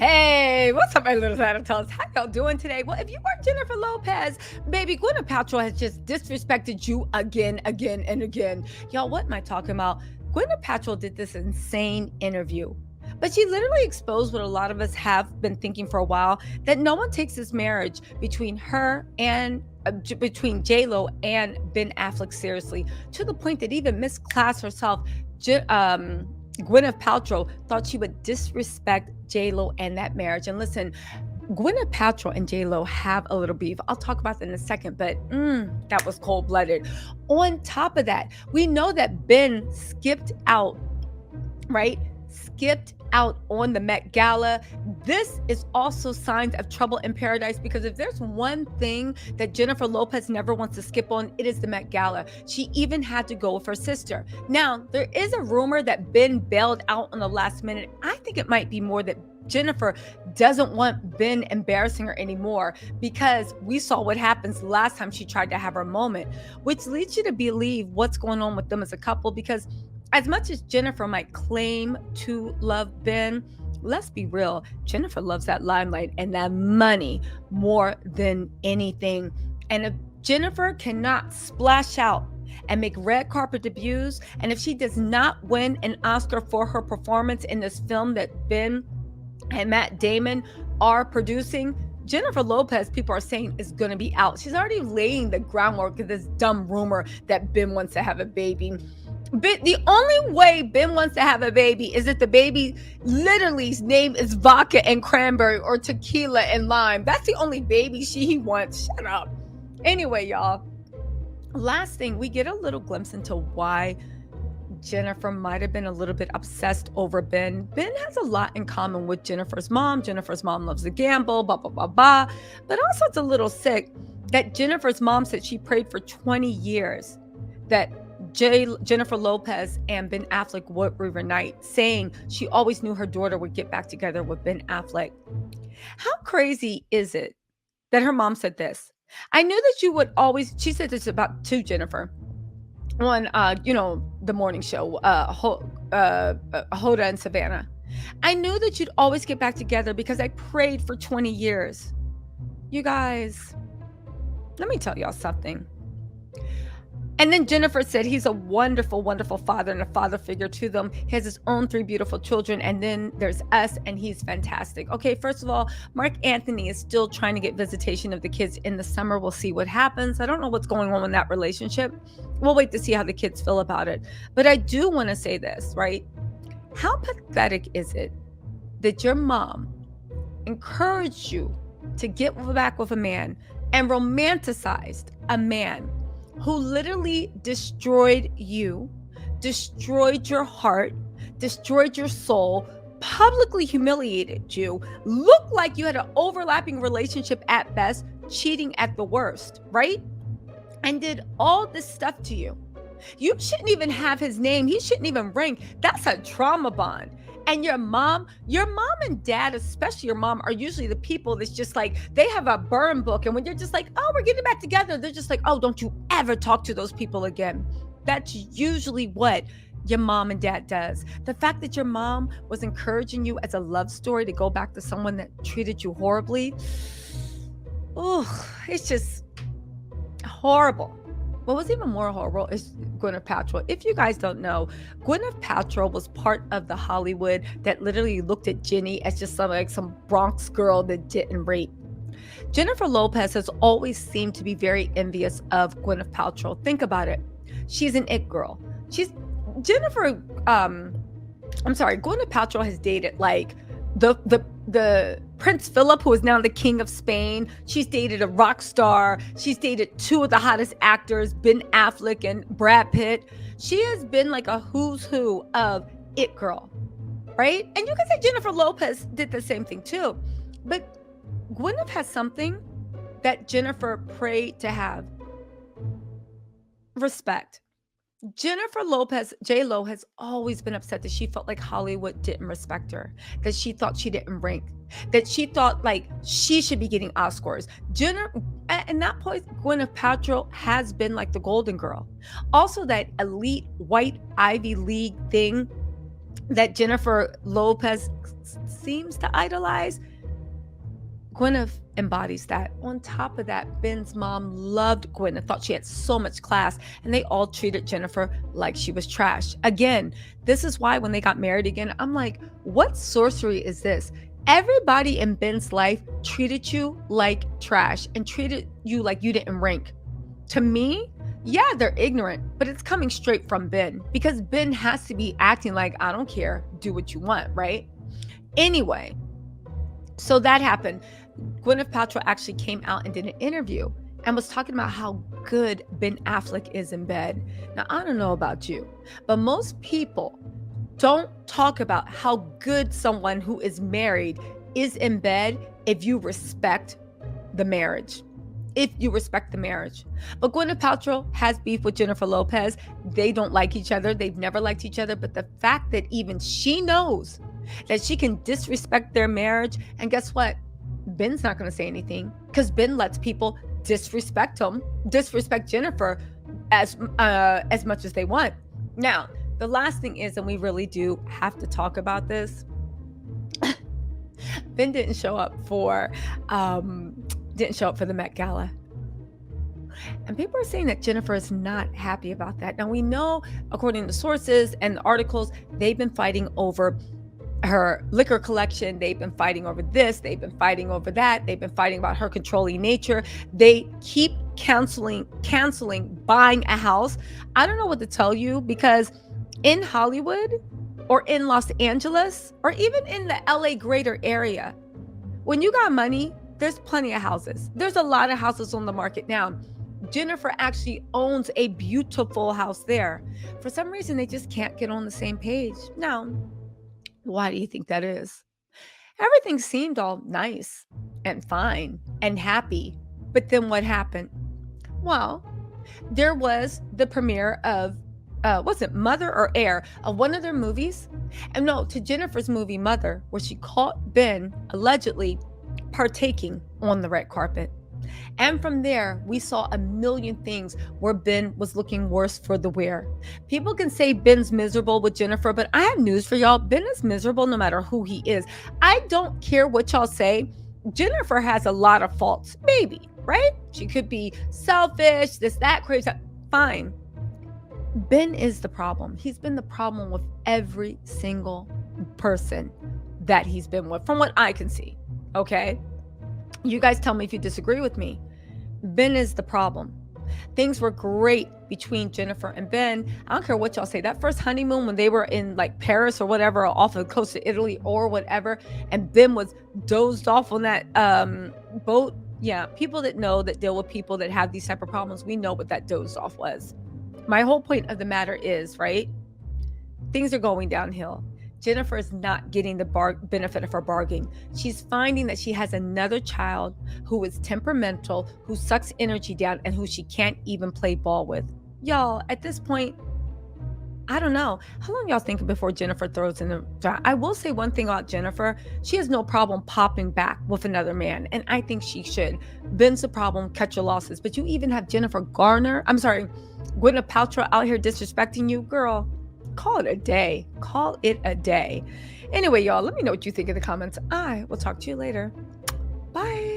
Hey, what's up, my little Sanitals? How y'all doing today? Well, if you are Jennifer Lopez, baby, Gwyneth Paltrow has just disrespected you again, and again. Y'all, what am I talking about? Gwyneth Paltrow did this insane interview, but she literally exposed what a lot of us have been thinking for a while, that no one takes this marriage between her and between J-Lo and Ben Affleck seriously, to the point that even Miss Class herself, Gwyneth Paltrow, thought she would disrespect J-Lo and that marriage. And listen, Gwyneth Paltrow and J-Lo have a little beef. I'll talk about that in a second, but that was cold-blooded. On top of that, we know that Ben skipped out, right? Skipped out on the Met Gala. This is also signs of trouble in paradise, because if there's one thing that Jennifer Lopez never wants to skip on, it is the Met Gala. She even had to go with her sister. Now, there is a rumor that Ben bailed out on the last minute. I think it might be more that Jennifer doesn't want Ben embarrassing her anymore, because we saw what happens last time she tried to have her moment, which leads you to believe what's going on with them as a couple. Because as much as Jennifer might claim to love Ben, let's be real, Jennifer loves that limelight and that money more than anything. And if Jennifer cannot splash out and make red carpet debuts, and if she does not win an Oscar for her performance in this film that Ben and Matt Damon are producing, Jennifer Lopez, people are saying, is going to be out. She's already laying the groundwork of this dumb rumor that Ben wants to have a baby. But the only way Ben wants to have a baby is if the baby literally's name is vodka and cranberry or tequila and lime. That's the only baby he wants. Shut up. Anyway, y'all, last thing, we get a little glimpse into why Jennifer might have been a little bit obsessed over Ben. Ben has a lot in common with Jennifer's mom. Jennifer's mom loves to gamble, blah, blah, blah, blah. But also it's a little sick that Jennifer's mom said she prayed for 20 years that Jennifer Lopez and Ben Affleck would reunite, saying she always knew her daughter would get back together with Ben Affleck. How crazy is it that her mom said this? I knew that you would always, she said this about to Jennifer on, the morning show, Hoda and Savannah. I knew that you'd always get back together because I prayed for 20 years. You guys, let me tell y'all something. And then Jennifer said he's a wonderful, wonderful father and a father figure to them. He has his own 3 beautiful children. And then there's us, and he's fantastic. Okay, first of all, Mark Anthony is still trying to get visitation of the kids in the summer. We'll see what happens. I don't know what's going on in that relationship. We'll wait to see how the kids feel about it. But I do want to say this, right? How pathetic is it that your mom encouraged you to get back with a man and romanticized a man who literally destroyed you, destroyed your heart, destroyed your soul, publicly humiliated you, looked like you had an overlapping relationship at best, cheating at the worst, right? And did all this stuff to you. You shouldn't even have his name. He shouldn't even ring. That's a trauma bond. And your mom and dad, especially your mom, are usually the people that's just like, they have a burn book. And when you're just like, oh, we're getting back together, they're just like, oh, don't you ever talk to those people again. That's usually what your mom and dad does. The fact that your mom was encouraging you as a love story to go back to someone that treated you horribly, it's just horrible. What was even more horrible is Gwyneth Paltrow. If you guys don't know, Gwyneth Paltrow was part of the Hollywood that literally looked at Jenny as just some Bronx girl that didn't rape. Jennifer Lopez has always seemed to be very envious of Gwyneth Paltrow. Think about it. She's an it girl. Gwyneth Paltrow has dated like the Prince Philip, who is now the King of Spain. She's dated a rock star. She's dated 2 of the hottest actors, Ben Affleck and Brad Pitt. She has been like a who's who of it girl, right? And you can say Jennifer Lopez did the same thing too. But Gwyneth has something that Jennifer prayed to have. Respect. Jennifer Lopez, J-Lo, has always been upset that she felt like Hollywood didn't respect her, that she thought she didn't rank, that she thought like she should be getting Oscars. At that point, Gwyneth Paltrow has been like the golden girl. Also, that elite white Ivy League thing that Jennifer Lopez seems to idolize, Gwyneth embodies that. On top of that, Ben's mom loved Gwyneth, thought she had so much class, and they all treated Jennifer like she was trash. Again, this is why when they got married again, I'm like, what sorcery is this? Everybody in Ben's life treated you like trash and treated you like you didn't rank. To me, yeah, they're ignorant, but it's coming straight from Ben because Ben has to be acting like, I don't care, do what you want, right? Anyway, so that happened. Gwyneth Paltrow actually came out and did an interview and was talking about how good Ben Affleck is in bed. Now, I don't know about you, but most people don't talk about how good someone who is married is in bed if you respect the marriage. If you respect the marriage. But Gwyneth Paltrow has beef with Jennifer Lopez. They don't like each other. They've never liked each other. But the fact that even she knows that she can disrespect their marriage, and guess what? Ben's not going to say anything because Ben lets people disrespect Jennifer as much as they want. Now, the last thing is, and we really do have to talk about this, Ben didn't show up for the Met Gala. And people are saying that Jennifer is not happy about that. Now, we know, according to sources and articles, they've been fighting over her liquor collection. They've been fighting over this. They've been fighting over that. They've been fighting about her controlling nature. They keep canceling buying a house. I don't know what to tell you, because in Hollywood or in Los Angeles or even in the LA greater area, when you got money, there's plenty of houses. There's a lot of houses on the market now. Jennifer actually owns a beautiful house there. For some reason, they just can't get on the same page. Now, why do you think that is? Everything seemed all nice and fine and happy. But then what happened? Well, there was the premiere of, was it Mother or Air, of one of their movies? And no, to Jennifer's movie Mother, where she caught Ben allegedly partaking on the red carpet. And from there, we saw a million things where Ben was looking worse for the wear. People can say Ben's miserable with Jennifer, but I have news for y'all. Ben is miserable no matter who he is. I don't care what y'all say. Jennifer has a lot of faults, maybe, right? She could be selfish, this, that, crazy. Fine. Ben is the problem. He's been the problem with every single person that he's been with, from what I can see. Okay? You guys tell me if you disagree with me. Ben is the problem. Things were great between Jennifer and Ben. I don't care what y'all say. That first honeymoon when they were in like Paris or whatever, off of the coast of Italy or whatever, and Ben was dozed off on that boat. Yeah, people that know, that deal with people that have these type of problems, we know what that dozed off was. My whole point of the matter is, right, things are going downhill. Jennifer is not getting the benefit of her bargaining. She's finding that she has another child who is temperamental, who sucks energy down, and who she can't even play ball with. Y'all, at this point, I don't know. How long y'all thinking before Jennifer throws in the draw? I will say one thing about Jennifer. She has no problem popping back with another man, and I think she should. Ben's the problem, cut your losses. But you even have Gwyneth Paltrow out here disrespecting you. Girl, call it a day. Call it a day. Anyway, y'all, let me know what you think in the comments. I will talk to you later. Bye.